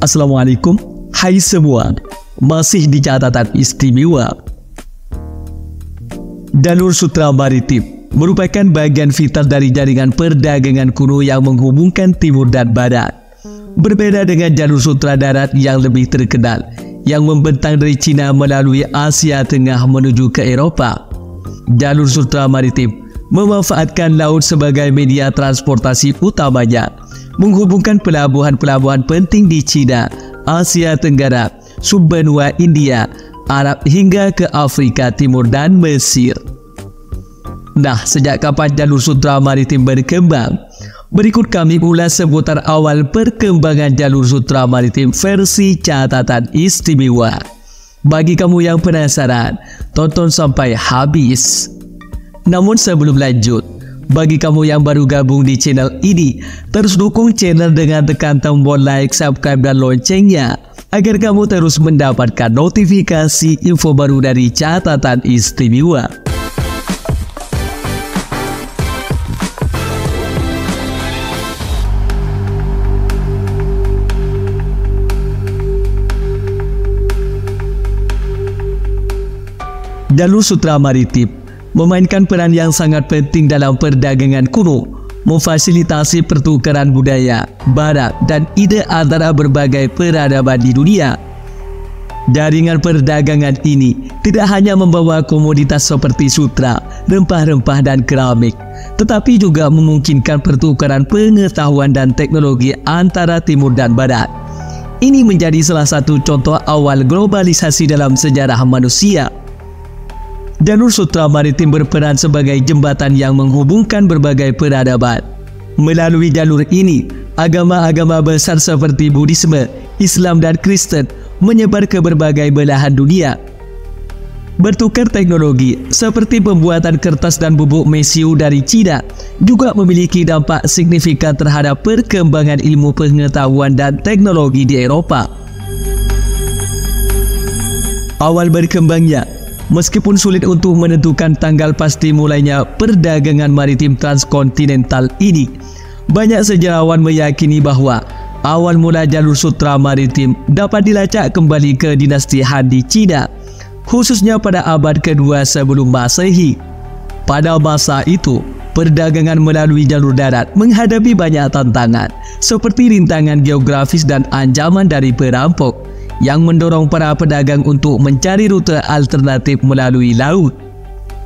Assalamualaikum, hai semua, masih di catatan istimewa. Jalur sutra maritim merupakan bagian vital dari jaringan perdagangan kuno yang menghubungkan timur dan barat. Berbeda dengan jalur sutra darat yang lebih terkenal, yang membentang dari Cina melalui Asia Tengah menuju ke Eropa. Jalur sutra maritim memanfaatkan laut sebagai media transportasi utamanya, menghubungkan pelabuhan-pelabuhan penting di Cina, Asia Tenggara, subbenua India, Arab hingga ke Afrika Timur dan Mesir. Nah, sejak kapan jalur sutra maritim berkembang? Berikut kami ulas seputar awal perkembangan jalur sutra maritim versi catatan istimewa. Bagi kamu yang penasaran, tonton sampai habis. Namun sebelum lanjut, bagi kamu yang baru gabung di channel ini, terus dukung channel dengan tekan tombol like, subscribe, dan loncengnya agar kamu terus mendapatkan notifikasi info baru dari catatan istimewa. Jalur sutra maritim memainkan peran yang sangat penting dalam perdagangan kuno, memfasilitasi pertukaran budaya, barat, dan ide antara berbagai peradaban di dunia. Jaringan perdagangan ini tidak hanya membawa komoditas seperti sutra, rempah-rempah, dan keramik, tetapi juga memungkinkan pertukaran pengetahuan dan teknologi antara timur dan barat. Ini menjadi salah satu contoh awal globalisasi dalam sejarah manusia. Jalur sutra maritim berperan sebagai jembatan yang menghubungkan berbagai peradaban. Melalui jalur ini, agama-agama besar seperti Buddhisme, Islam, dan Kristen menyebar ke berbagai belahan dunia. Bertukar teknologi seperti pembuatan kertas dan bubuk mesiu dari Cina juga memiliki dampak signifikan terhadap perkembangan ilmu pengetahuan dan teknologi di Eropa. Awal berkembangnya, meskipun sulit untuk menentukan tanggal pasti mulainya perdagangan maritim transkontinental ini, banyak sejarawan meyakini bahwa awal mula jalur sutra maritim dapat dilacak kembali ke dinasti Han di Cina, khususnya pada abad kedua sebelum Masehi. Pada masa itu, perdagangan melalui jalur darat menghadapi banyak tantangan, seperti rintangan geografis dan ancaman dari perampok, yang mendorong para pedagang untuk mencari rute alternatif melalui laut.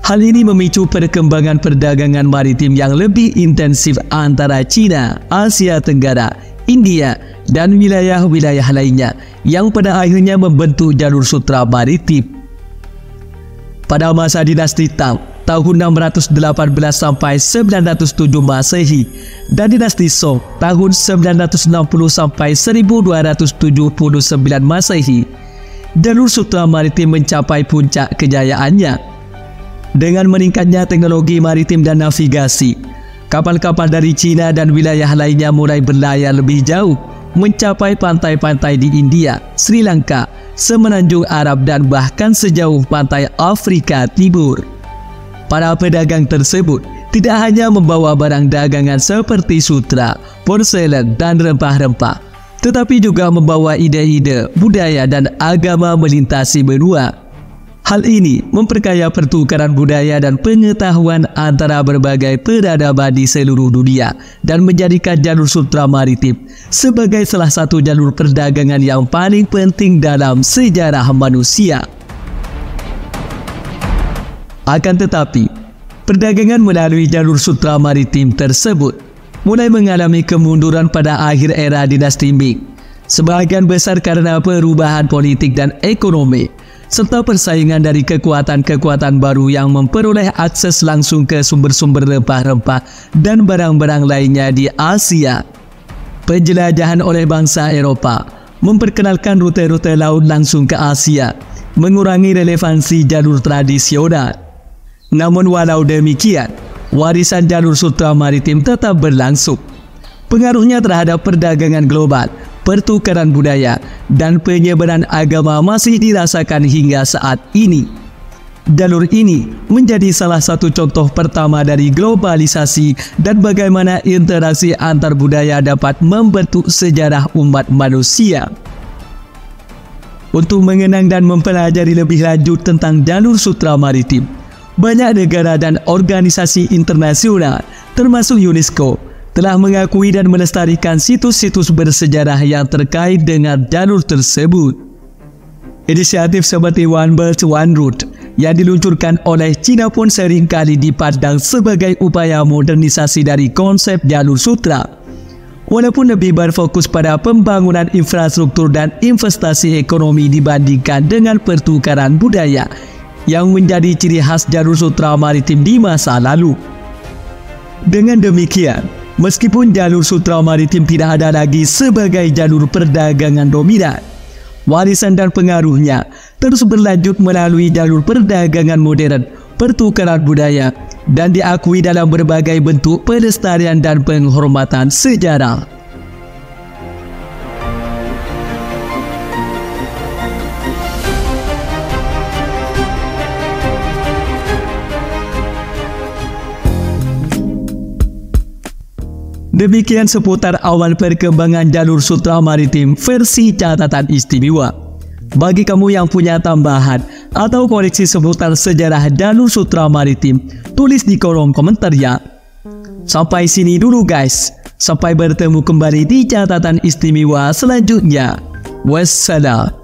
Hal ini memicu perkembangan perdagangan maritim yang lebih intensif antara Cina, Asia Tenggara, India, dan wilayah-wilayah lainnya yang pada akhirnya membentuk jalur sutra maritim. Pada masa dinasti Tang, tahun 618 sampai 907 Masehi, dan dinasti Song tahun 960 sampai 1279 Masehi, jalur sutra maritim mencapai puncak kejayaannya. Dengan meningkatnya teknologi maritim dan navigasi, kapal-kapal dari Cina dan wilayah lainnya mulai berlayar lebih jauh, mencapai pantai-pantai di India, Sri Lanka, Semenanjung Arab, dan bahkan sejauh pantai Afrika Timur. Para pedagang tersebut tidak hanya membawa barang dagangan seperti sutra, porselen, dan rempah-rempah, tetapi juga membawa ide-ide, budaya, dan agama melintasi benua. Hal ini memperkaya pertukaran budaya dan pengetahuan antara berbagai peradaban di seluruh dunia dan menjadikan jalur sutra maritim sebagai salah satu jalur perdagangan yang paling penting dalam sejarah manusia. Akan tetapi, perdagangan melalui jalur sutra maritim tersebut mulai mengalami kemunduran pada akhir era dinasti Ming, sebagian besar karena perubahan politik dan ekonomi, serta persaingan dari kekuatan-kekuatan baru yang memperoleh akses langsung ke sumber-sumber rempah-rempah dan barang-barang lainnya di Asia. Penjelajahan oleh bangsa Eropa memperkenalkan rute-rute laut langsung ke Asia, mengurangi relevansi jalur tradisional. Namun walau demikian, warisan jalur sutra maritim tetap berlangsung. Pengaruhnya terhadap perdagangan global, pertukaran budaya, dan penyebaran agama masih dirasakan hingga saat ini. Jalur ini menjadi salah satu contoh pertama dari globalisasi dan bagaimana interaksi antar budaya dapat membentuk sejarah umat manusia. Untuk mengenang dan mempelajari lebih lanjut tentang jalur sutra maritim, banyak negara dan organisasi internasional, termasuk UNESCO, telah mengakui dan melestarikan situs-situs bersejarah yang terkait dengan jalur tersebut. Inisiatif seperti One Belt One Route yang diluncurkan oleh China pun seringkali dipandang sebagai upaya modernisasi dari konsep jalur sutra. Walaupun lebih berfokus pada pembangunan infrastruktur dan investasi ekonomi dibandingkan dengan pertukaran budaya yang menjadi ciri khas jalur sutra maritim di masa lalu. Dengan demikian, meskipun jalur sutra maritim tidak ada lagi sebagai jalur perdagangan dominan, warisan dan pengaruhnya terus berlanjut melalui jalur perdagangan modern, pertukaran budaya, dan diakui dalam berbagai bentuk pelestarian dan penghormatan sejarah. Demikian seputar awal perkembangan jalur sutra maritim versi catatan istimewa. Bagi kamu yang punya tambahan atau koreksi seputar sejarah jalur sutra maritim, tulis di kolom komentar ya. Sampai sini dulu guys. Sampai bertemu kembali di catatan istimewa selanjutnya. Wassalam.